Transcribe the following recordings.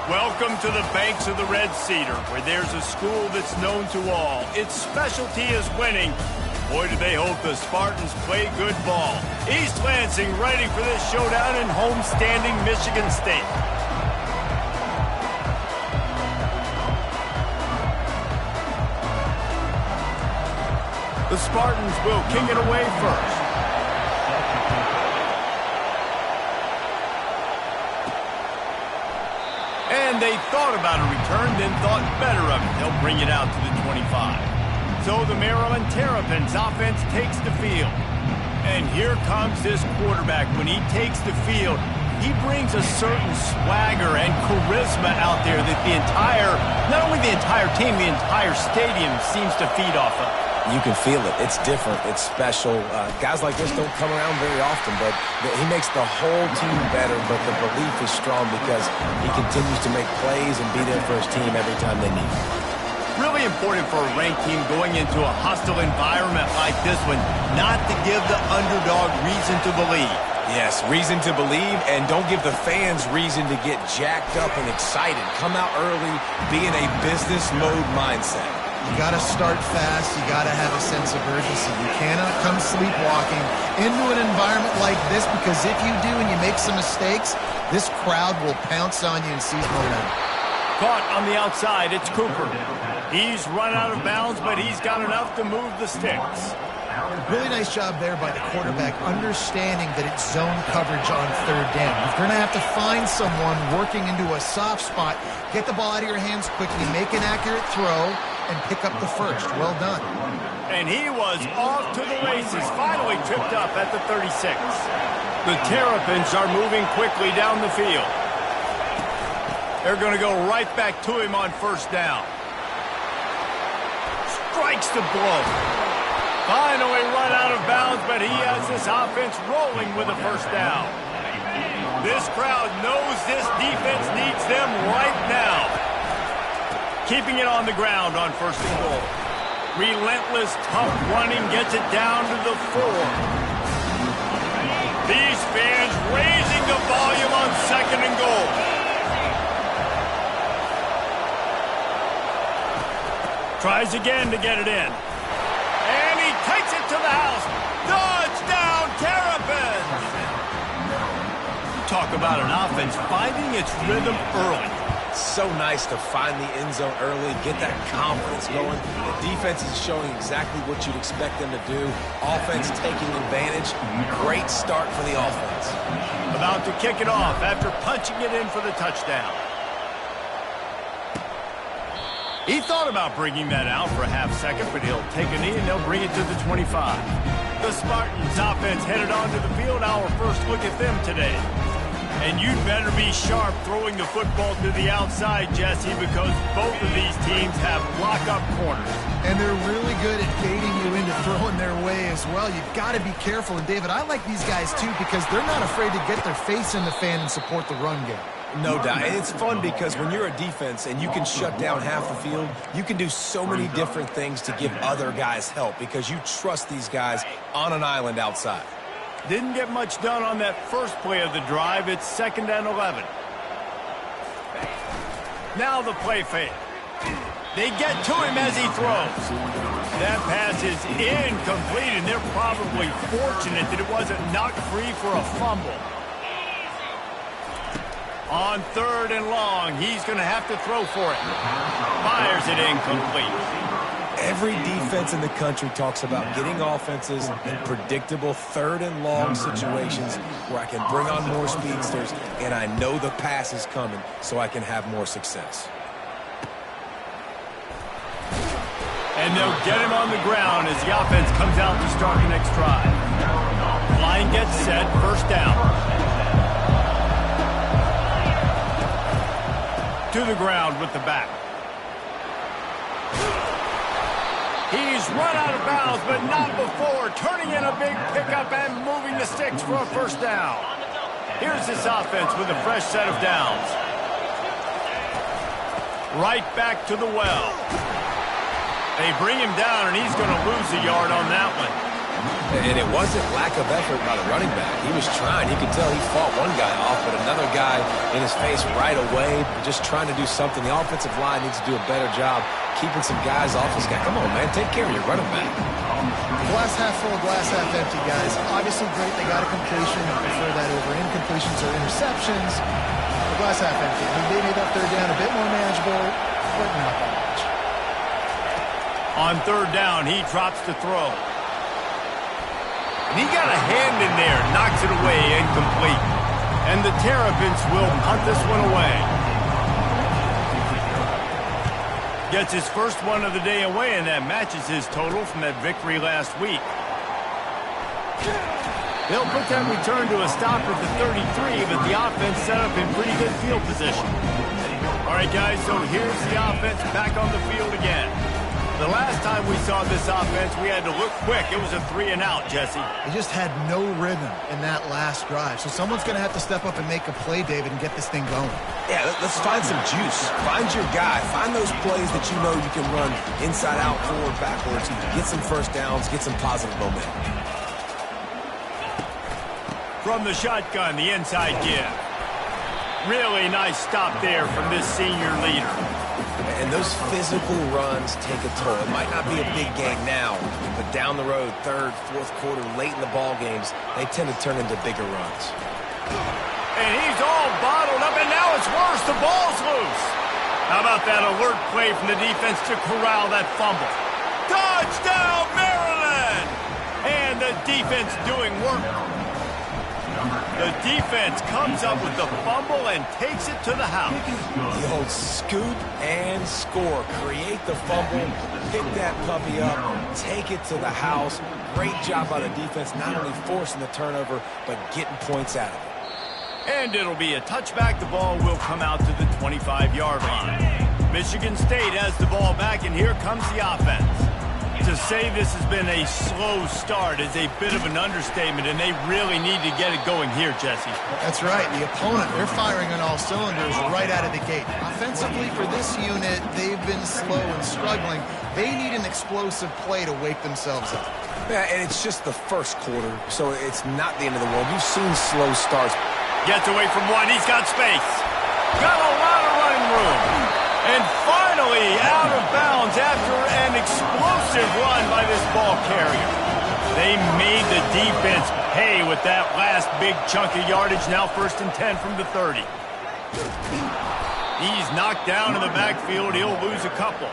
Welcome to the banks of the Red Cedar, where there's a school that's known to all. Its specialty is winning. Boy, do they hope the Spartans play good ball. East Lansing ready for this showdown in homestanding Michigan State. The Spartans will kick it away first. And they thought about a return, then thought better of it. They'll bring it out to the 25. So the Maryland Terrapins offense takes the field. And here comes this quarterback. When he takes the field, he brings a certain swagger and charisma out there that not only the entire team, the entire stadium seems to feed off of. You can feel it. It's different. It's special. Guys like this don't come around very often, but he makes the whole team better, but the belief is strong because he continues to make plays and be there for his team every time they need him. Really important for a ranked team going into a hostile environment like this one, not to give the underdog reason to believe. Yes, reason to believe, and don't give the fans reason to get jacked up and excited. Come out early, be in a business mode mindset. You got to start fast. You got to have a sense of urgency. You cannot come sleepwalking into an environment like this, because if you do and you make some mistakes, this crowd will pounce on you and seize momentum. Caught on the outside, it's Cooper. He's run out of bounds, but he's got enough to move the sticks. Really nice job there by the quarterback, understanding that it's zone coverage on third down. You're going to have to find someone working into a soft spot, get the ball out of your hands quickly, make an accurate throw, and pick up the first. Well done. And he was off to the races, finally tripped up at the 36. The Terrapins are moving quickly down the field. They're going to go right back to him on first down. Strikes the blow. Finally run out of bounds, but he has this offense rolling with a first down. This crowd knows this defense needs them right now. Keeping it on the ground on first and goal. Relentless, tough running gets it down to the 4. These fans raising the volume on second and goal. Tries again to get it in. And he takes it to the house. Touchdown, Terrapins! Talk about an offense finding its rhythm early. So nice to find the end zone early, get that confidence going. The defense is showing exactly what you'd expect them to do. Offense taking advantage. Great start for the offense. About to kick it off after punching it in for the touchdown. He thought about bringing that out for a half second, but he'll take a knee and they'll bring it to the 25. The Spartans offense headed onto the field. Our first look at them today. And you'd better be sharp throwing the football to the outside, Jesse, because both of these teams have lock-up corners. And they're really good at baiting you into throwing their way as well. You've got to be careful. And, David, I like these guys, too, because they're not afraid to get their face in the fan and support the run game. No doubt. And it's fun because when you're a defense and you can shut down half the field, you can do so many different things to give other guys help because you trust these guys on an island outside. Didn't get much done on that first play of the drive. It's 2nd and 11. Now the play fake. They get to him as he throws. That pass is incomplete, and they're probably fortunate that it wasn't knocked free for a fumble. On 3rd and long, he's going to have to throw for it. Fires it incomplete. Every defense in the country talks about getting offenses in predictable 3rd and long situations where I can bring on more speedsters and I know the pass is coming so I can have more success. And they'll get him on the ground as the offense comes out to start the next drive. Line gets set, first down. To the ground with the back. He's run out of bounds, but not before. Turning in a big pickup and moving the sticks for a first down. Here's this offense with a fresh set of downs. Right back to the well. They bring him down, and he's going to lose a yard on that one. And it wasn't lack of effort by the running back. He was trying. You could tell he fought one guy off, but another guy in his face right away, just trying to do something. The offensive line needs to do a better job keeping some guys off this guy. Come on, man. Take care of your running back. Glass half full, glass half empty, guys. Obviously great. They got a completion. I prefer that over incompletions or interceptions. Glass half empty. I mean, they made that third down a bit more manageable, but not that much. On third down, he drops to throw. And he got a hand in there, knocks it away, incomplete. And the Terrapins will punt this one away. Gets his first one of the day away, and that matches his total from that victory last week. They'll put that return to a stop at the 33, but the offense set up in pretty good field position. All right, guys, so here's the offense back on the field again. The last time we saw this offense, we had to look quick. It was a 3-and-out, Jesse. They just had no rhythm in that last drive. So someone's going to have to step up and make a play, David, and get this thing going. Yeah, let's find some juice. Find your guy. Find those plays that you know you can run inside out, forward, backwards. Get some first downs. Get some positive momentum. From the shotgun, the inside give. Really nice stop there from this senior leader. And those physical runs take a toll. It might not be a big game now, but down the road, third, fourth quarter, late in the ball games, they tend to turn into bigger runs. And he's all bottled up, and now it's worse. The ball's loose. How about that alert play from the defense to corral that fumble? Touchdown, Maryland! And the defense doing work. The defense comes up with the fumble and takes it to the house. The old scoop and score. Create the fumble, pick that puppy up, take it to the house. Great job by the defense, not only forcing the turnover, but getting points out of it. And it'll be a touchback. The ball will come out to the 25-yard line. Michigan State has the ball back, and here comes the offense. To say this has been a slow start is a bit of an understatement, and they really need to get it going here, Jesse. That's right. The opponent, they're firing on all cylinders right out of the gate. Offensively, for this unit, they've been slow and struggling. They need an explosive play to wake themselves up. Yeah, and it's just the first quarter, so it's not the end of the world. You've seen slow starts. Gets away from one. He's got space. Got a lot of running room. And finally out of bounds after an explosive run by this ball carrier. They made the defense pay with that last big chunk of yardage. Now 1st and 10 from the 30. He's knocked down in the backfield. He'll lose a couple.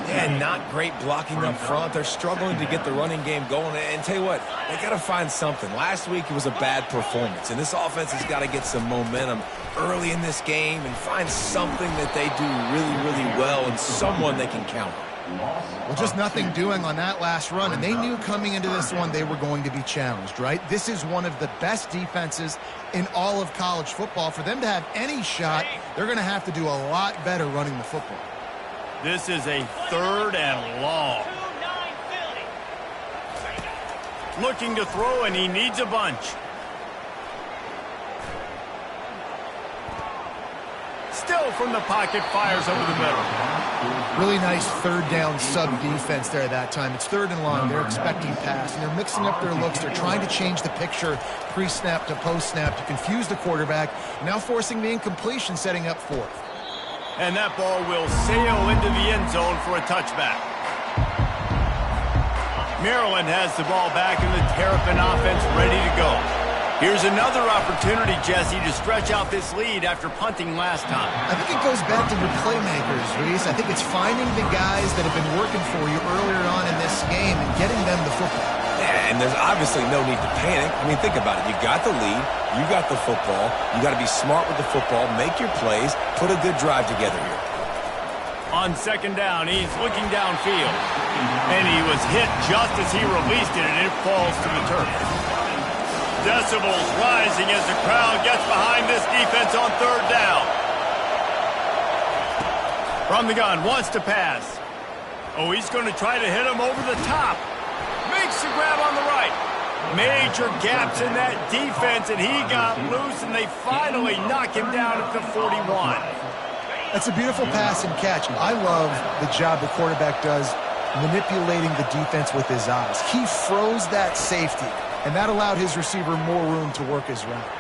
Yeah, not great blocking up front. They're struggling to get the running game going. And tell you what, they got to find something. Last week it was a bad performance, and this offense has got to get some momentum early in this game and find something that they do really, really well and someone they can count on. Well, just nothing doing on that last run, and they knew coming into this one they were going to be challenged, right? This is one of the best defenses in all of college football. For them to have any shot, they're going to have to do a lot better running the football. This is a 3rd and long. Looking to throw, and he needs a bunch. Still from the pocket, fires over the middle. Really nice 3rd down sub-defense there that time. It's 3rd and long. They're expecting pass, and they're mixing up their looks. They're trying to change the picture pre-snap to post-snap to confuse the quarterback, now forcing the incompletion, setting up 4th. And that ball will sail into the end zone for a touchback. Maryland has the ball back, and the Terrapin offense ready to go. Here's another opportunity, Jesse, to stretch out this lead after punting last time. I think it goes back to your playmakers, Reese. I think it's finding the guys that have been working for you earlier on in this game and getting them the football. Yeah, and there's obviously no need to panic. I mean, think about it. You got the lead. You got the football. You got to be smart with the football. Make your plays. Put a good drive together here. On 2nd down, he's looking downfield. And he was hit just as he released it, and it falls to the turf. Decibels rising as the crowd gets behind this defense on 3rd down. From the gun, wants to pass. Oh, he's going to try to hit him over the top. Makes the grab on the right. Major gaps in that defense, and he got loose, and they finally knock him down at the 41. That's a beautiful pass and catch. I love the job the quarterback does manipulating the defense with his eyes. He froze that safety, and that allowed his receiver more room to work his route.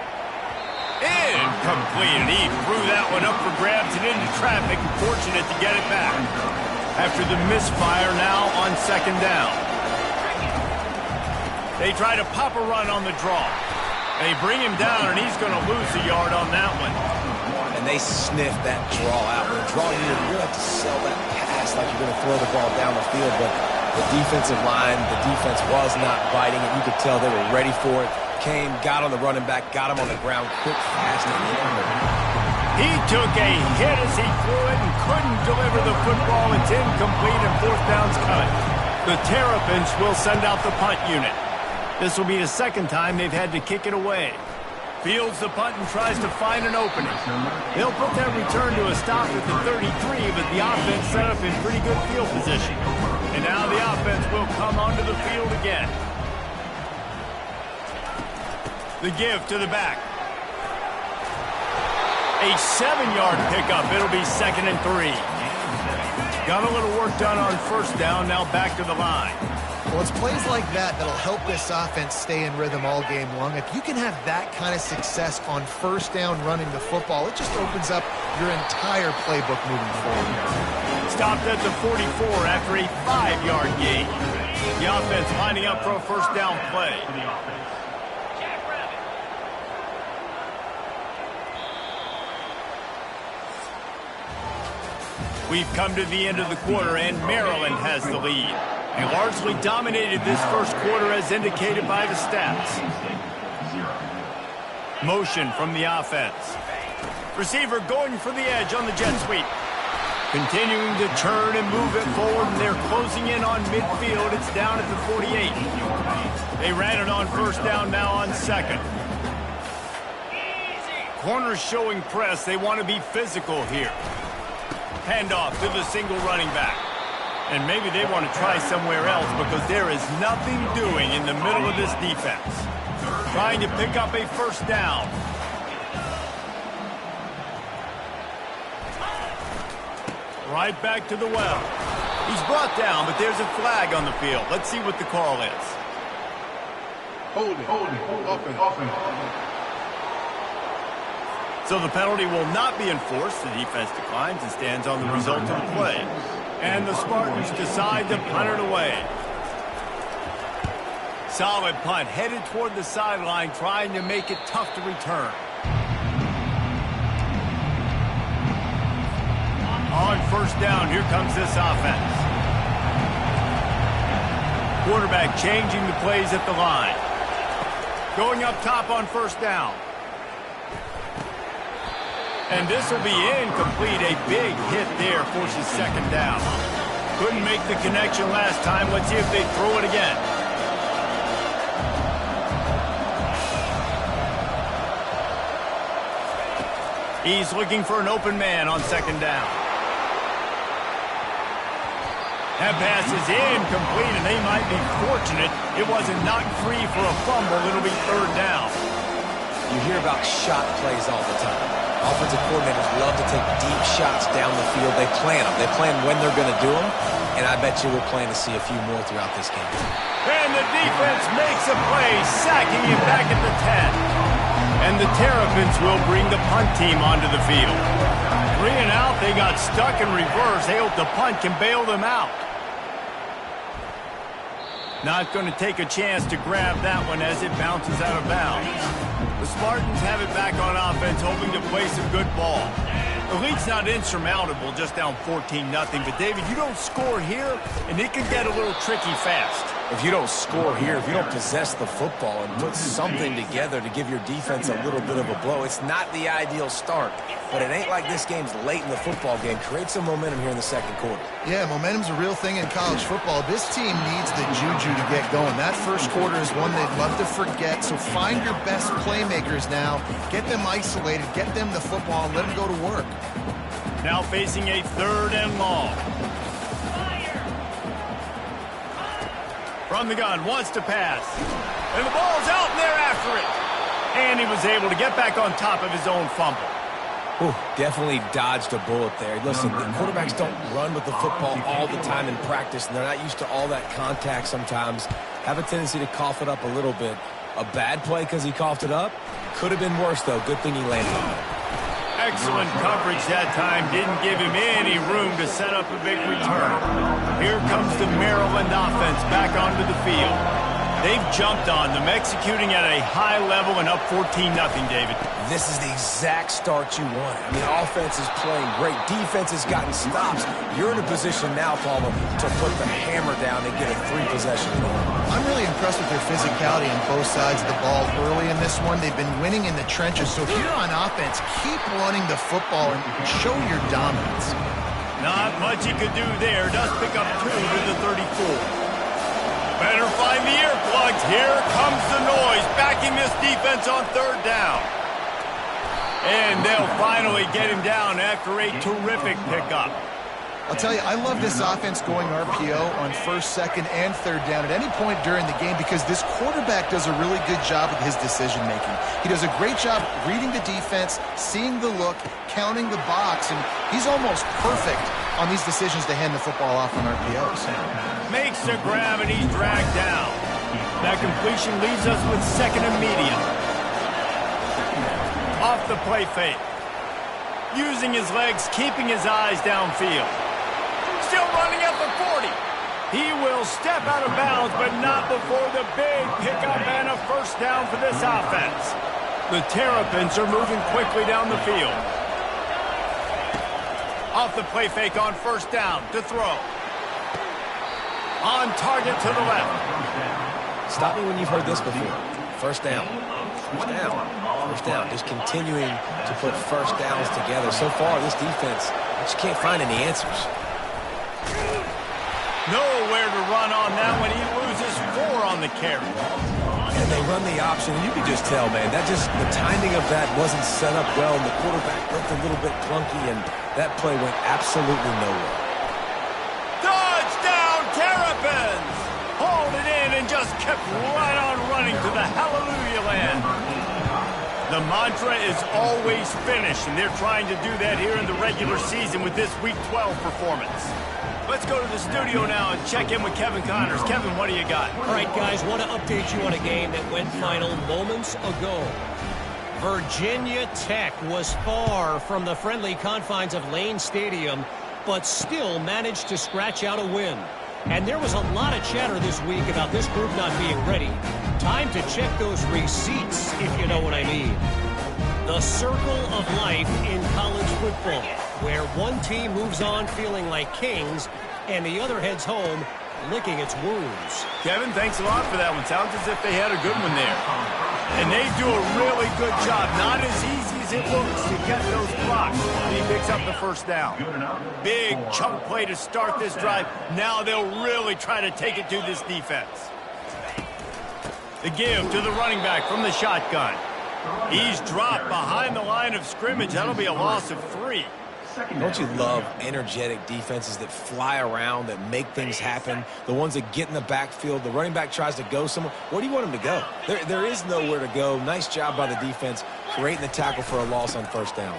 Incomplete, and he threw that one up for grabs and into traffic, and fortunate to get it back. After the misfire now on second down. They try to pop a run on the draw. They bring him down, and he's going to lose a yard on that one. And they sniff that draw out. When draw you really have to sell that pass like you're going to throw the ball down the field, but the defensive line, the defense was not biting it. You could tell they were ready for it. Came, got on the running back, got him on the ground, quick, fast, and he took a hit as he threw it and couldn't deliver the football. It's incomplete and fourth down's coming. The Terrapins will send out the punt unit. This will be the second time they've had to kick it away. Fields the punt and tries to find an opening. They'll put that return to a stop at the 33, but the offense set up in pretty good field position. And now the offense will come onto the field again. The give to the back. A 7-yard pickup. It'll be 2nd and 3. Got a little work done on first down, now back to the line. Well, it's plays like that that'll help this offense stay in rhythm all game long. If you can have that kind of success on first down running the football, it just opens up your entire playbook moving forward. Stopped at the 44 after a 5-yard gain. The offense lining up for a first down play. We've come to the end of the quarter, and Maryland has the lead. They largely dominated this first quarter as indicated by the stats. Motion from the offense. Receiver going for the edge on the jet sweep. Continuing to turn and move it forward, and they're closing in on midfield. It's down at the 48. They ran it on first down, now on second. Corners showing press. They want to be physical here. Handoff to the single running back. And maybe they want to try somewhere else because there is nothing doing in the middle of this defense. Trying to pick up a first down. Right back to the well. He's brought down, but there's a flag on the field. Let's see what the call is. Hold it, offense. So the penalty will not be enforced. The defense declines and stands on the result of the play. And the Spartans decide to punt it away. Solid punt, headed toward the sideline, trying to make it tough to return. On first down, here comes this offense. Quarterback changing the plays at the line. Going up top on first down. And this will be incomplete. A big hit there forces second down. Couldn't make the connection last time. Let's see if they throw it again. He's looking for an open man on second down. That pass is incomplete, and they might be fortunate it wasn't knocked free for a fumble. It'll be third down. You hear about shot plays all the time. Offensive coordinators love to take deep shots down the field. They plan them. They plan when they're going to do them, and I bet you we'll plan to see a few more throughout this game. And the defense makes a play, sacking him back at the 10. And the Terrapins will bring the punt team onto the field. 3 and out, they got stuck in reverse. They hope the punt can bail them out. Not going to take a chance to grab that one as it bounces out of bounds. The Spartans have it back on offense, hoping to play some good ball. The lead's not insurmountable, just down 14-0. But, David, you don't score here, and it can get a little tricky fast. If you don't score here, if you don't possess the football and put something together to give your defense a little bit of a blow, it's not the ideal start. But it ain't like this game's late in the football game. Create some momentum here in the second quarter. Yeah, momentum's a real thing in college football. This team needs the juju to get going. That first quarter is one they'd love to forget. So find your best playmakers now. Get them isolated. Get them the football and let them go to work. Now facing a third and long. From the gun, wants to pass. And the ball's out, and they're after it. And he was able to get back on top of his own fumble. Ooh, definitely dodged a bullet there. Listen, the quarterbacks don't run with the football all the time in practice, and they're not used to all that contact sometimes. Have a tendency to cough it up a little bit. A bad play because he coughed it up? Could have been worse, though. Good thing he landed on it. Excellent coverage that time. Didn't give him any room to set up a big return. Here comes the Maryland offense back onto the field. They've jumped on them, executing at a high level and up 14-0, David. This is the exact start you want. I mean, offense is playing great. Defense has gotten stops. You're in a position now, Palmer, to put the hammer down and get a 3-possession lead. I'm really impressed with their physicality on both sides of the ball early in this one. They've been winning in the trenches. So if you're on offense, keep running the football and show your dominance. Not much he could do there. Does pick up 2 to the 34. Better find the earplugs. Here comes the noise, backing this defense on 3rd down. And they'll finally get him down after a terrific pickup. I'll tell you, I love this offense going RPO on 1st, 2nd, and 3rd down at any point during the game because this quarterback does a really good job with his decision-making. He does a great job reading the defense, seeing the look, counting the box, and he's almost perfect on these decisions to hand the football off on RPOs. Makes the grab, and he's dragged down. That completion leaves us with 2nd and medium. Off the play fake. Using his legs, keeping his eyes downfield. Still running at the 40. He will step out of bounds, but not before the big pickup and a 1st down for this offense. The Terrapins are moving quickly down the field. Off the play fake on 1st down to throw. On target to the left. Stop me when you've heard this before. 1st down. 1st down. 1st down. Just continuing to put 1st downs together. So far, this defense just can't find any answers. Nowhere to run on that one. He loses 4 on the carry. And they run the option, and you can just tell, man, the timing of that wasn't set up well, and the quarterback looked a little bit clunky, and that play went absolutely nowhere. Touchdown, Terrapins! Hauled it in and just kept right on running to the hallelujah land. The mantra is always finish, and they're trying to do that here in the regular season with this Week 12 performance. Let's go to the studio now and check in with Kevin Connors. Kevin, what do you got? All right, guys, want to update you on a game that went final moments ago. Virginia Tech was far from the friendly confines of Lane Stadium, but still managed to scratch out a win. And there was a lot of chatter this week about this group not being ready. Time to check those receipts, if you know what I mean. The circle of life in college football, where one team moves on feeling like kings and the other heads home licking its wounds. Kevin, thanks a lot for that one. Sounds as if they had a good one there. And they do a really good job. Not as easy as it looks to get those blocks. He picks up the 1st down. Big chunk play to start this drive. Now they'll really try to take it to this defense. The give to the running back from the shotgun. He's dropped behind the line of scrimmage. That'll be a loss of 3. Don't you love energetic defenses that fly around, that make things happen? The ones that get in the backfield. The running back tries to go somewhere. Where do you want him to go? There is nowhere to go. Nice job by the defense, creating the tackle for a loss on 1st down.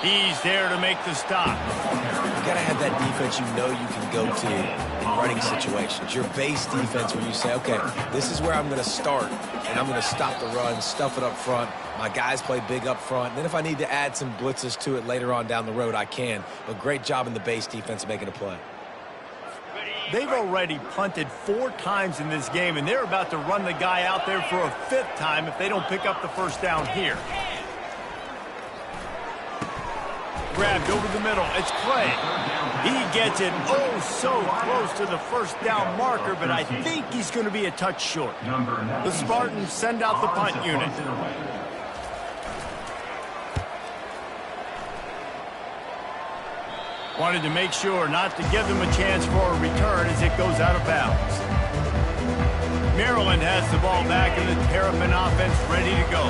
He's there to make the stop. You got to have that defense you know you can go to in running situations. Your base defense where you say, okay, this is where I'm going to start, and I'm going to stop the run, stuff it up front. My guys play big up front. And then if I need to add some blitzes to it later on down the road, I can. But great job in the base defense making a play. They've already punted 4 times in this game, and they're about to run the guy out there for a 5th time if they don't pick up the 1st down here. Grabbed over the middle. It's Clay. He gets it so close to the 1st down marker, but I think he's going to be a touch short. The Spartans send out the punt unit. Wanted to make sure not to give them a chance for a return as it goes out of bounds. Maryland has the ball back and the Terrapin offense ready to go.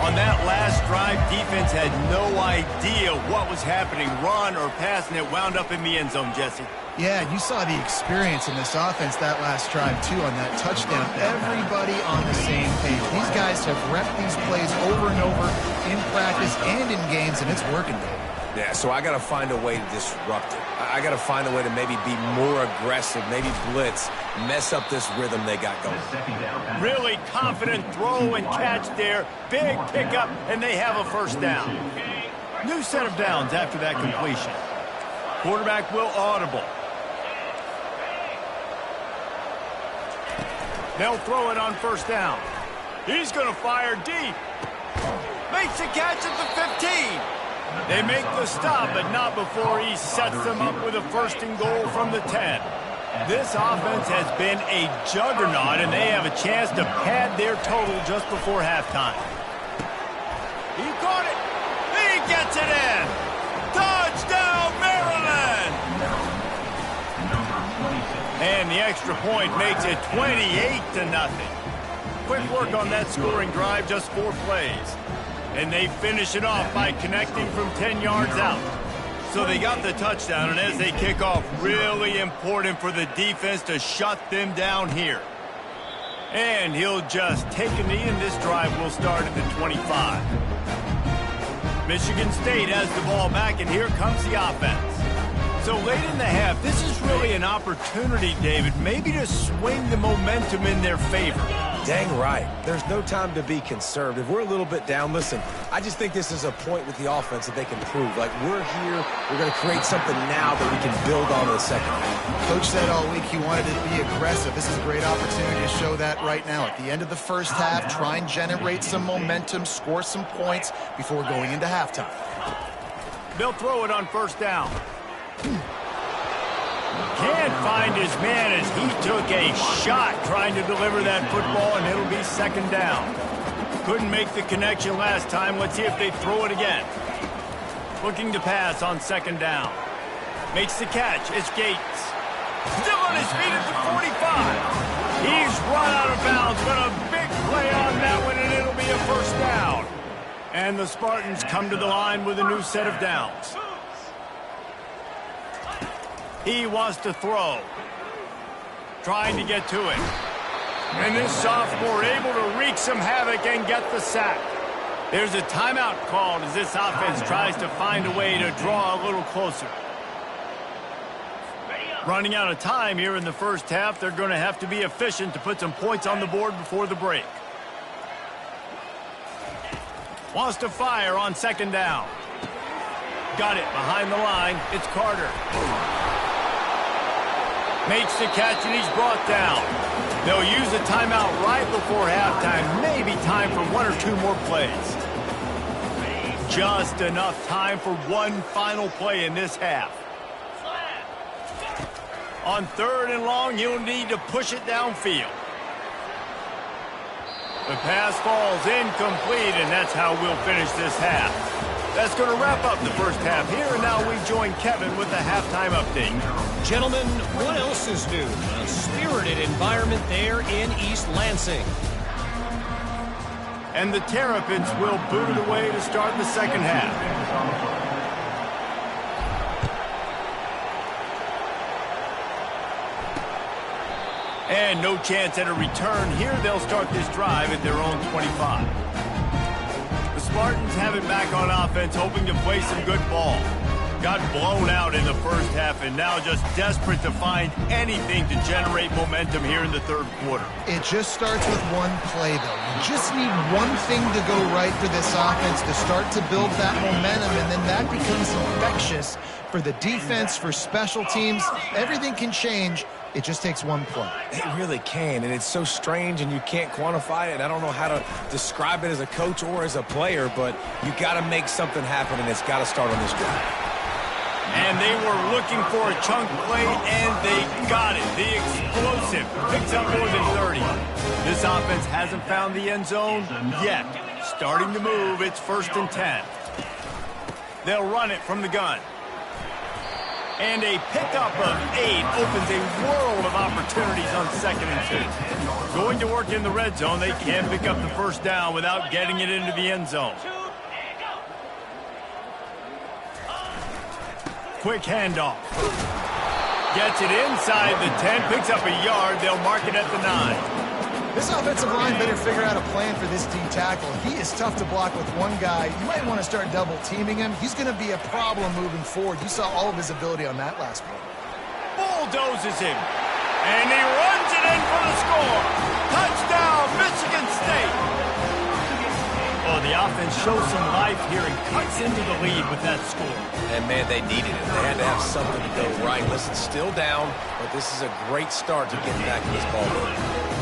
On that last drive, defense had no idea what was happening, run or pass, and it wound up in the end zone, Jesse. Yeah, you saw the experience in this offense that last drive, too, on that touchdown. Everybody on the same page. These guys have repped these plays over and over in practice and in games, and it's working, Dave. Yeah, so I got to find a way to disrupt it. I got to find a way to maybe be more aggressive, maybe blitz, mess up this rhythm they got going. Really confident throw and catch there. Big pickup, and they have a first down. New set of downs after that completion. Quarterback will audible. They'll throw it on first down. He's going to fire deep. Makes the catch at the 15. They make the stop, but not before he sets them up with a first and goal from the 10. This offense has been a juggernaut, and they have a chance to pad their total just before halftime. He caught it. He gets it in. Touchdown, Maryland! And the extra point makes it 28-0. Quick work on that scoring drive, just 4 plays. And they finish it off by connecting from 10 yards out. So they got the touchdown, and as they kick off, really important for the defense to shut them down here. And he'll just take a knee, and this drive will start at the 25. Michigan State has the ball back, and here comes the offense. So late in the half, this is really an opportunity, David, maybe to swing the momentum in their favor. Dang right. There's no time to be conservative. We're a little bit down. Listen, I just think this is a point with the offense that they can prove. Like, we're here. We're going to create something now that we can build on in the second half. Coach said all week he wanted to be aggressive. This is a great opportunity to show that right now. At the end of the first half, try and generate some momentum, score some points before going into halftime. They'll throw it on first down. Can't find his man as he took a shot trying to deliver that football, and it'll be second down. Couldn't make the connection last time. Let's see if they throw it again. Looking to pass on second down. Makes the catch. It's Gates. Still on his feet at the 45. He's run out of bounds, but a big play on that one, and it'll be a first down. And the Spartans come to the line with a new set of downs. He wants to throw. Trying to get to it. And this sophomore able to wreak some havoc and get the sack. There's a timeout called as this offense tries to find a way to draw a little closer. Running out of time here in the first half. They're going to have to be efficient to put some points on the board before the break. Wants to fire on second down. Got it behind the line. It's Carter. Makes the catch, and he's brought down. They'll use a timeout right before halftime. Maybe time for 1 or 2 more plays. Just enough time for one final play in this half. On third and long, you'll need to push it downfield. The pass falls incomplete, and that's how we'll finish this half. That's going to wrap up the first half here, and now we join Kevin with the halftime update. Gentlemen, what else is new? A spirited environment there in East Lansing. And the Terrapins will boot it away to start the second half. And no chance at a return here. They'll start this drive at their own 25. The Spartans have it back on offense, hoping to play some good ball. Got blown out in the first half and now just desperate to find anything to generate momentum here in the third quarter. It just starts with one play, though. You just need one thing to go right for this offense to start to build that momentum, and then that becomes infectious for the defense, for special teams. Everything can change. It just takes one play. It really can, and it's so strange, and you can't quantify it. I don't know how to describe it as a coach or as a player, but you got to make something happen, and it's got to start on this drive. And they were looking for a chunk play, and they got it. The explosive picks up more than 30. This offense hasn't found the end zone yet. Starting to move, it's 1st and 10. They'll run it from the gun. And a pickup of 8 opens a world of opportunities on 2nd and 2. Going to work in the red zone, they can't pick up the first down without getting it into the end zone. Quick handoff. Gets it inside the 10, picks up a yard. They'll mark it at the 9. This offensive line better figure out a plan for this D tackle. He is tough to block with one guy. You might want to start double teaming him. He's going to be a problem moving forward. You saw all of his ability on that last play. Bulldozes him. And he runs it in for the score. Touchdown, Michigan State. Oh, the offense shows some life here and cuts into the lead with that score. And, man, they needed it. They had to have something to go right. Listen, still down, but this is a great start to getting back in this ball game.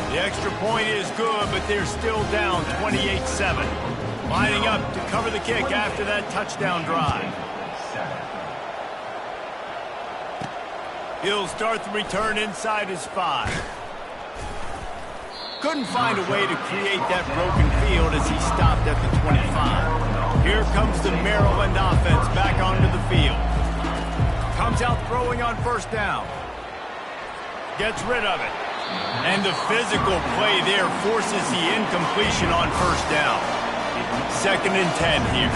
The extra point is good, but they're still down 28-7. Lining up to cover the kick after that touchdown drive. He'll start the return inside his 5. Couldn't find a way to create that broken field as he stopped at the 25. Here comes the Maryland offense back onto the field. Comes out throwing on first down. Gets rid of it. And the physical play there forces the incompletion on first down. 2nd and 10 here.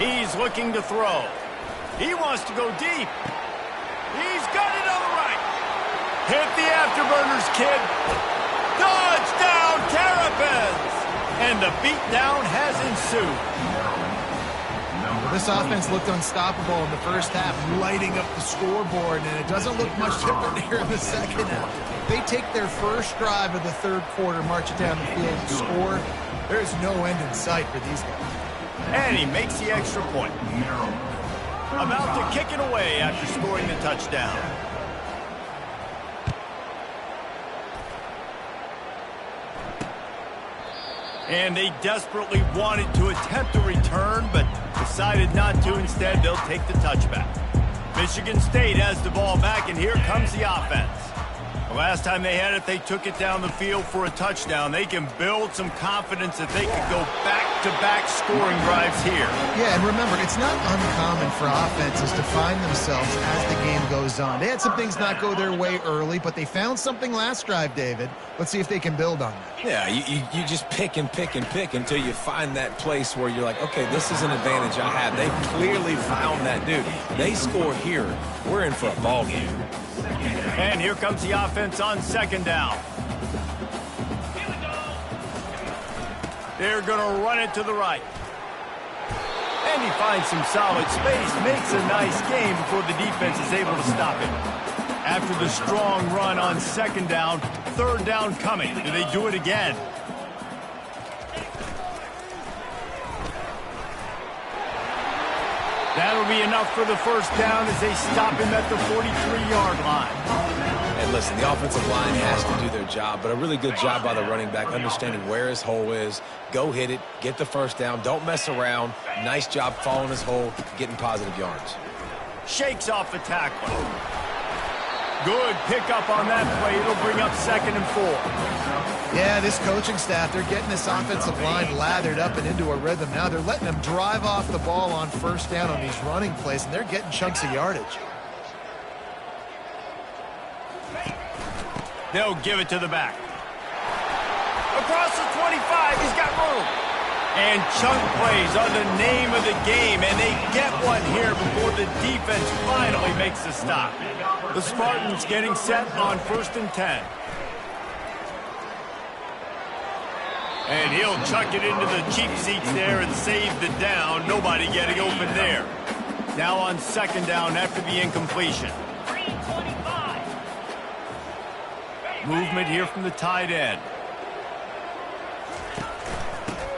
He's looking to throw. He wants to go deep. He's got it on the right. Hit the afterburners, kid. Touchdown, Terrapins! And the beatdown has ensued. This offense looked unstoppable in the first half, lighting up the scoreboard, and it doesn't look much different here in the second half. They take their first drive of the third quarter, march it down the field, and score. There's no end in sight for these guys. And he makes the extra point. About to kick it away after scoring the touchdown. And they desperately wanted to attempt a return, but decided not to. Instead, they'll take the touchback. Michigan State has the ball back, and here comes the offense. The last time they had it, they took it down the field for a touchdown. They can build some confidence that they can go back-to-back scoring drives here. Yeah, and remember, it's not uncommon for offenses to find themselves as the game goes on. They had some things not go their way early, but they found something last drive, David. Let's see if they can build on that. Yeah, you just pick and pick and pick until you find that place where you're like, okay, this is an advantage I have. They clearly found that dude. They score here. We're in for a ball game. And here comes the offense on 2nd down. They're going to run it to the right. And he finds some solid space, makes a nice game before the defense is able to stop him. After the strong run on 2nd down, 3rd down coming. Do they do it again? That'll be enough for the first down as they stop him at the 43-yard line. And listen, the offensive line has to do their job, but a really good job by the running back, understanding where his hole is. Go hit it, get the first down, don't mess around. Nice job following his hole, getting positive yards. Shakes off the tackler. Good pickup on that play. It'll bring up 2nd and 4. Yeah, this coaching staff, they're getting this offensive line lathered up and into a rhythm. Now they're letting them drive off the ball on first down on these running plays, and they're getting chunks of yardage. They'll give it to the back. Across the 25, he's got room. And chunk plays are the name of the game, and they get one here before the defense finally makes the stop. The Spartans getting set on 1st and 10. And he'll chuck it into the cheap seats there and save the down. Nobody getting open there. Now on 2nd down after the incompletion. Movement here from the tight end.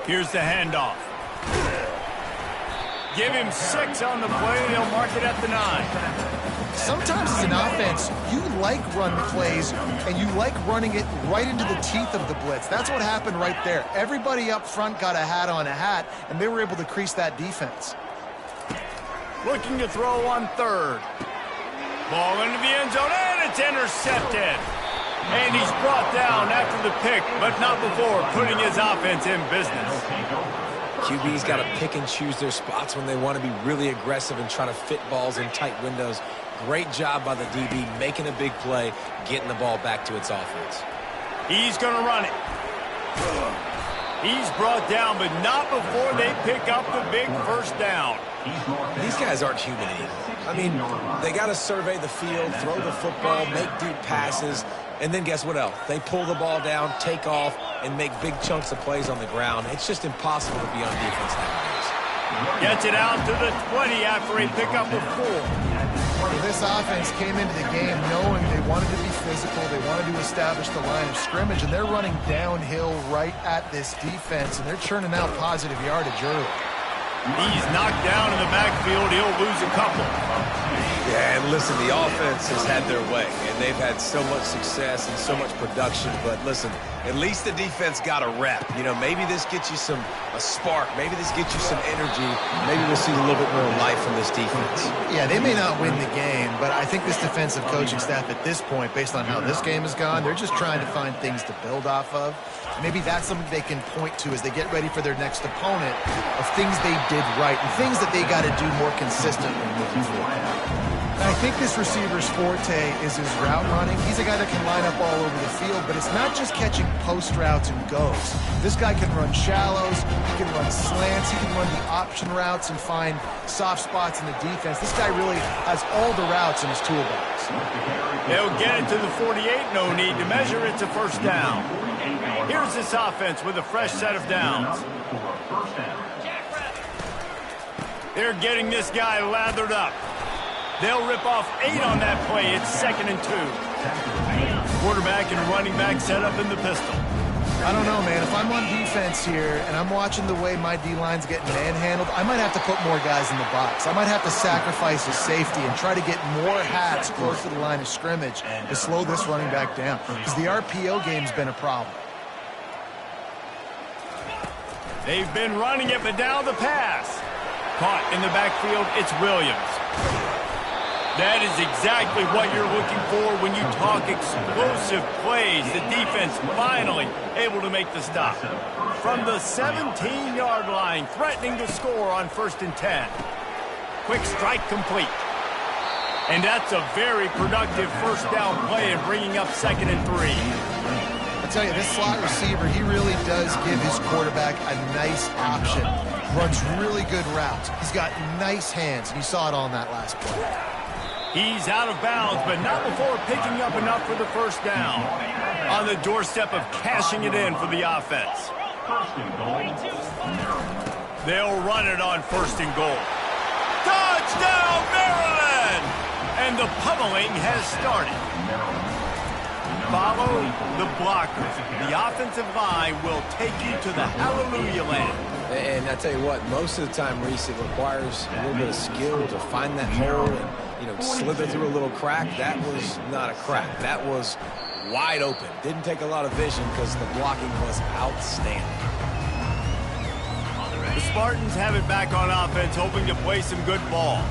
Here's the handoff. Give him 6 on the play. They'll mark it at the 9. Sometimes as an offense, you like run plays, and you like running it right into the teeth of the blitz. That's what happened right there. Everybody up front got a hat on a hat, and they were able to crease that defense. Looking to throw on 3rd. Ball into the end zone, and it's intercepted. And he's brought down after the pick, but not before putting his offense in business. QB's got to pick and choose their spots when they want to be really aggressive and try to fit balls in tight windows. Great job by the DB making a big play, getting the ball back to its offense. He's going to run it. He's brought down, but not before they pick up the big first down. These guys aren't human anymore. I mean, they got to survey the field, throw the football, make deep passes, and then guess what else? They pull the ball down, take off, and make big chunks of plays on the ground. It's just impossible to be on defense nowadays. Gets it out to the 20 after a pickup of 4. This offense came into the game knowing they wanted to be physical, they wanted to establish the line of scrimmage, and they're running downhill right at this defense, and they're churning out positive yardage early. He's knocked down in the backfield. He'll lose a couple. Yeah, and listen, the offense has had their way, and they've had so much success and so much production. But listen, at least the defense got a rep. You know, maybe this gets you a spark. Maybe this gets you some energy. Maybe we'll see a little bit more life from this defense. Yeah, they may not win the game, but I think this defensive coaching staff at this point, based on how this game has gone, they're just trying to find things to build off of. Maybe that's something they can point to as they get ready for their next opponent of things they did right and things that they got to do more consistently moving forward. And I think this receiver's forte is his route running. He's a guy that can line up all over the field, but it's not just catching post routes and goes. This guy can run shallows, he can run slants, he can run the option routes and find soft spots in the defense. This guy really has all the routes in his toolbox. They'll get it to the 48, no need to measure. It's a first down. Here's this offense with a fresh set of downs. They're getting this guy lathered up. They'll rip off 8 on that play. It's 2nd and 2. Quarterback and running back set up in the pistol. I don't know, man. If I'm on defense here and I'm watching the way my D-line's getting manhandled, I might have to put more guys in the box. I might have to sacrifice his safety and try to get more hats close to the line of scrimmage to slow this running back down, because the RPO game's been a problem. They've been running it, but now the pass. Caught in the backfield, it's Williams. That is exactly what you're looking for when you talk explosive plays. The defense finally able to make the stop. From the 17-yard line, threatening to score on 1st and 10. Quick strike complete. And that's a very productive first down play and bringing up 2nd and 3. I tell you, this slot receiver, he really does give his quarterback a nice option. Runs really good routes. He's got nice hands, and you saw it all in that last play. He's out of bounds, but not before picking up enough for the first down. On the doorstep of cashing it in for the offense. They'll run it on 1st and goal. Touchdown, Maryland! And the pummeling has started. Follow the blockers. The offensive line will take you to the hallelujah land. And I tell you what, most of the time, Reese, it requires a little bit of skill to find that hole and, slither through a little crack. That was not a crack. That was wide open. Didn't take a lot of vision because the blocking was outstanding. The Spartans have it back on offense, hoping to play some good ball.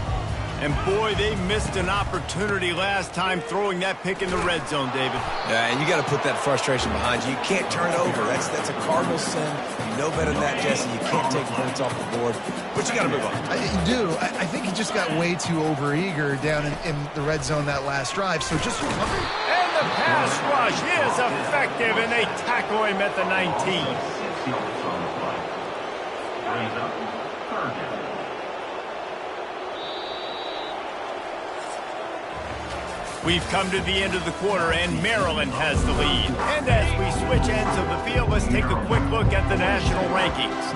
And boy, they missed an opportunity last time throwing that pick in the red zone, David. Yeah, and you got to put that frustration behind you. You can't turn it over. That's a cardinal sin. You know better than that, Jesse. You can't take points off the board, but you got to move on. You do. I think he just got way too overeager down in the red zone that last drive. So just recover. And the pass rush is effective, and they tackle him at the 19. We've come to the end of the quarter, and Maryland has the lead. And as we switch ends of the field, let's take a quick look at the national rankings.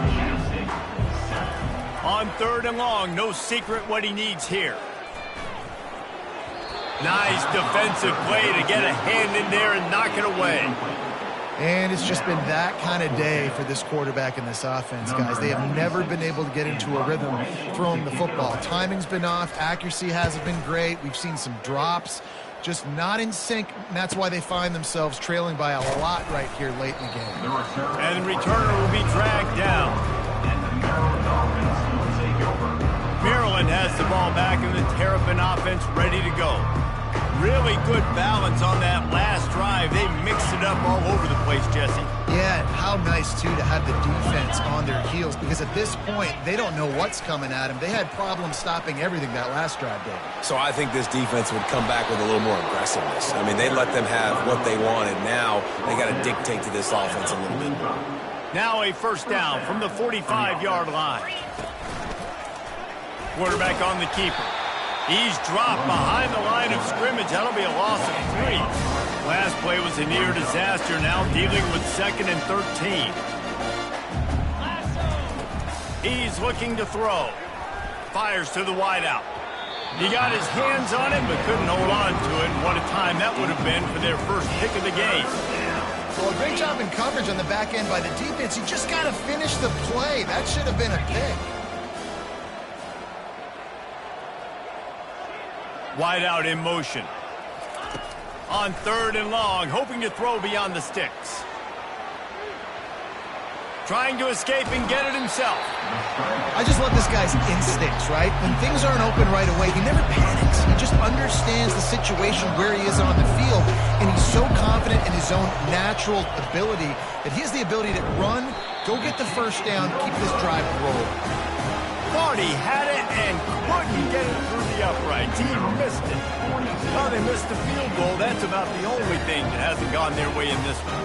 On 3rd and long, no secret what he needs here. Nice defensive play to get a hand in there and knock it away. And it's just been that kind of day for this quarterback and this offense, guys. They have never been able to get into a rhythm throwing the football. Timing's been off. Accuracy hasn't been great. We've seen some drops. Just not in sync, and that's why they find themselves trailing by a lot right here late in the game. And the returner will be dragged down. Maryland has the ball back, and the Terps offense ready to go. Really good balance on that last drive. They mix it up all over the place, Jesse. Yeah, how nice, too, to have the defense on their heels, because at this point, they don't know what's coming at them. They had problems stopping everything that last drive, David. So I think this defense would come back with a little more aggressiveness. I mean, they let them have what they wanted. Now they got to dictate to this offense a little bit. Now a first down from the 45-yard line. Quarterback on the keeper. He's dropped behind the line of scrimmage. That'll be a loss of 3. Last play was a near disaster. Now dealing with 2nd and 13. He's looking to throw. Fires to the wideout. He got his hands on it, but couldn't hold on to it. What a time that would have been for their first pick of the game. Well, a great job in coverage on the back end by the defense. You just got to finish the play. That should have been a pick. Wide out in motion. On 3rd and long, hoping to throw beyond the sticks. Trying to escape and get it himself. I just love this guy's instincts, right? When things aren't open right away, he never panics. He just understands the situation where he is on the field, and he's so confident in his own natural ability that he has the ability to run, go get the first down, keep this drive rolling. Thought he had it and couldn't get it through the uprights. He missed it. Well, they missed the field goal. That's about the only thing that hasn't gone their way in this one.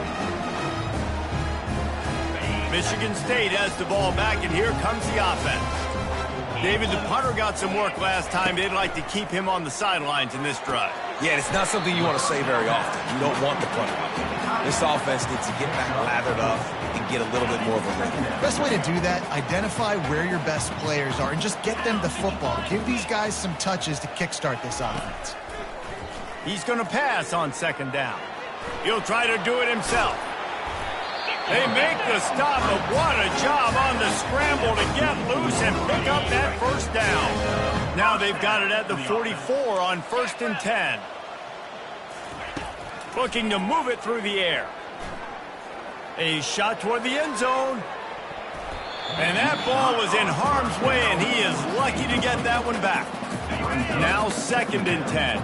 Michigan State has the ball back, and here comes the offense. David, the punter got some work last time. They'd like to keep him on the sidelines in this drive. Yeah, it's not something you want to say very often. You don't want the punter out there. This offense needs to get back lathered up and get a little bit more of a rhythm. Best way to do that, identify where your best players are and just get them the football. Give these guys some touches to kickstart this offense. He's going to pass on 2nd down. He'll try to do it himself. They make the stop, but what a job on the scramble to get loose and pick up that first down. Now they've got it at the 44 on 1st and 10. Looking to move it through the air. A shot toward the end zone. And that ball was in harm's way, and he is lucky to get that one back. Now 2nd and 10.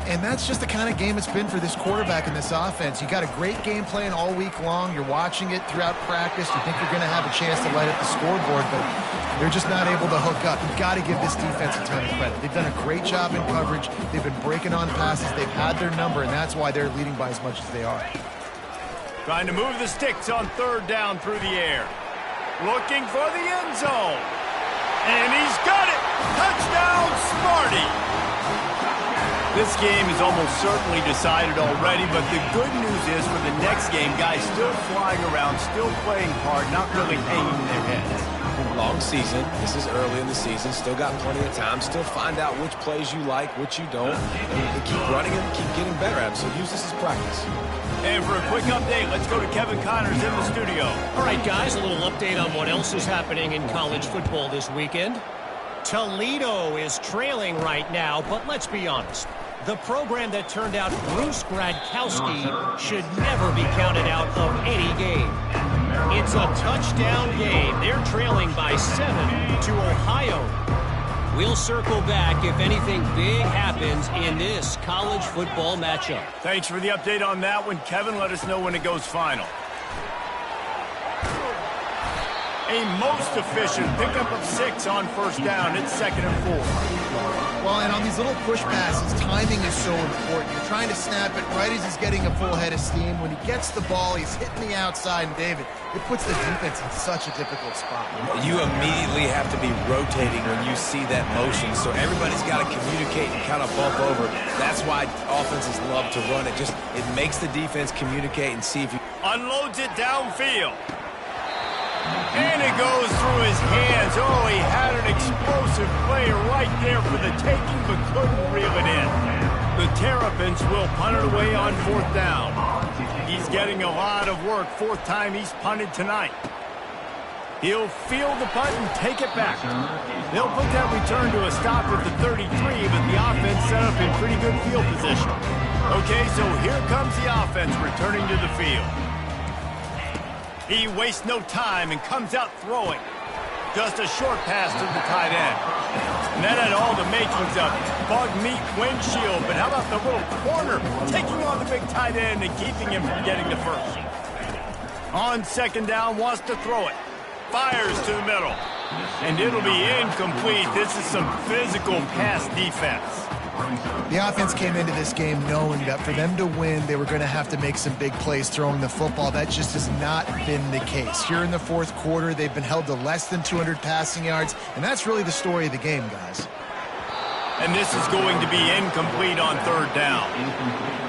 And that's just the kind of game it's been for this quarterback in this offense. You got a great game plan all week long. You're watching it throughout practice. You think you're going to have a chance to light up the scoreboard, but they're just not able to hook up. You've got to give this defense a ton of credit. They've done a great job in coverage. They've been breaking on passes. They've had their number, and that's why they're leading by as much as they are. Trying to move the sticks on 3rd down through the air. Looking for the end zone. And he's got it. Touchdown, Smarty. This game is almost certainly decided already, but the good news is for the next game, guys still flying around, still playing hard, not really hanging their heads. Long season. This is early in the season. Still got plenty of time. Still find out which plays you like, which you don't. And keep running them, keep getting better at them. So use this as practice. And for a quick update, let's go to Kevin Connors in the studio. All right, guys, a little update on what else is happening in college football this weekend. Toledo is trailing right now, but let's be honest. The program that turned out Bruce Gradkowski should never be counted out of any game. It's a touchdown game. They're trailing by 7 to Ohio. We'll circle back if anything big happens in this college football matchup. Thanks for the update on that one, Kevin. Let us know when it goes final. A most efficient pickup of 6 on 1st down. It's 2nd and 4. Well, and on these little push passes, timing is so important. You're trying to snap it right as he's getting a full head of steam. When he gets the ball, he's hitting the outside, and David, it puts the defense in such a difficult spot. You immediately have to be rotating when you see that motion, so everybody's got to communicate and kind of bump over. That's why offenses love to run it. It makes the defense communicate and see if you... Unloads it downfield. And it goes through his hands. Oh, he had an explosive play right there for the taking, but couldn't reel it in. The Terrapins will punt it away on 4th down. He's getting a lot of work. 4th time he's punted tonight. He'll field the punt and take it back. They'll put that return to a stop at the 33, but the offense set up in pretty good field position. Okay, so here comes the offense returning to the field. He wastes no time and comes out throwing. Just a short pass to the tight end. And that had all the makings of bug meat windshield. But how about the little corner taking on the big tight end and keeping him from getting the first? On second down, wants to throw it. Fires to the middle. And it'll be incomplete. This is some physical pass defense. The offense came into this game knowing that for them to win, they were going to have to make some big plays throwing the football. That just has not been the case. Here in the fourth quarter, they've been held to less than 200 passing yards, and that's really the story of the game, guys. And this is going to be incomplete on third down.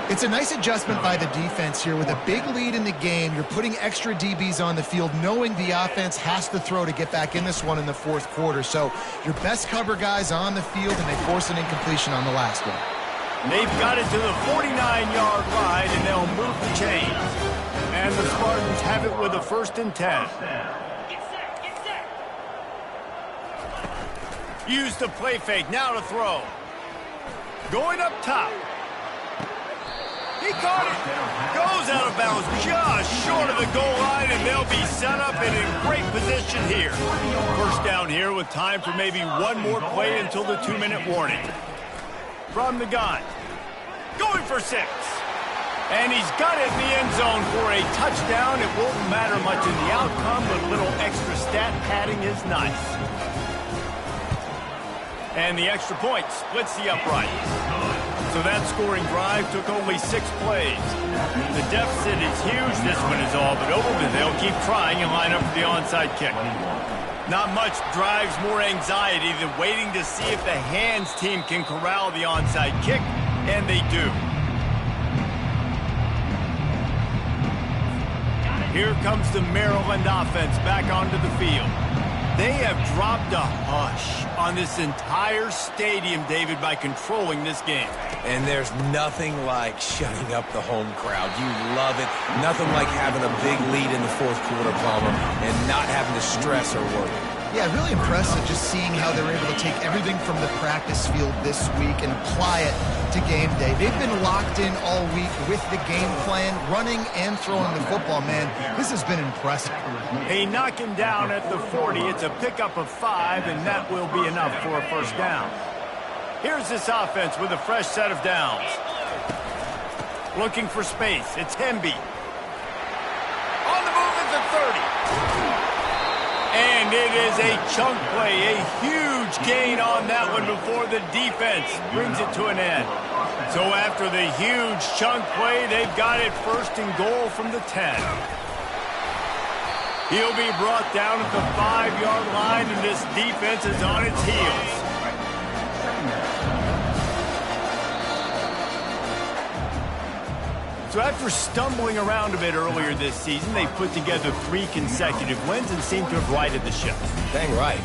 It's a nice adjustment by the defense here. With a big lead in the game, you're putting extra DBs on the field, knowing the offense has to throw to get back in this one in the fourth quarter. So your best cover guys on the field, and they force an incompletion on the last one. They've got it to the 49-yard line, and they'll move the chains. And the Spartans have it with a 1st and 10. Use the play fake, now to throw. Going up top. He caught it. Goes out of bounds just short of the goal line, and they'll be set up and in great position here. First down here with time for maybe one more play until the 2-minute warning. From the gun. Going for 6. And he's got it in the end zone for a touchdown. It won't matter much in the outcome, but a little extra stat padding is nice. And the extra point splits the uprights. So that scoring drive took only 6 plays. The deficit is huge. This one is all but over, but they'll keep trying and line up for the onside kick. Not much drives more anxiety than waiting to see if the hands team can corral the onside kick, and they do. Here comes the Maryland offense back onto the field. They have dropped a hush on this entire stadium, David, by controlling this game. And there's nothing like shutting up the home crowd. You love it. Nothing like having a big lead in the fourth quarter, Palmer, and not having to stress or worry. Yeah, really impressive just seeing how they're able to take everything from the practice field this week and apply it to game day. They've been locked in all week with the game plan, running and throwing the football, man. This has been impressive. They knock him down at the 40. It's a pickup of 5, and that will be enough for a first down. Here's this offense with a fresh set of downs. Looking for space. It's Hemby. On the move at the 30. And it is a chunk play, a huge gain on that one before the defense brings it to an end. So after the huge chunk play, they've got it 1st and goal from the 10. He'll be brought down at the 5-yard line, and this defense is on its heels. So after stumbling around a bit earlier this season, they put together 3 consecutive wins and seem to have righted the ship. Dang right.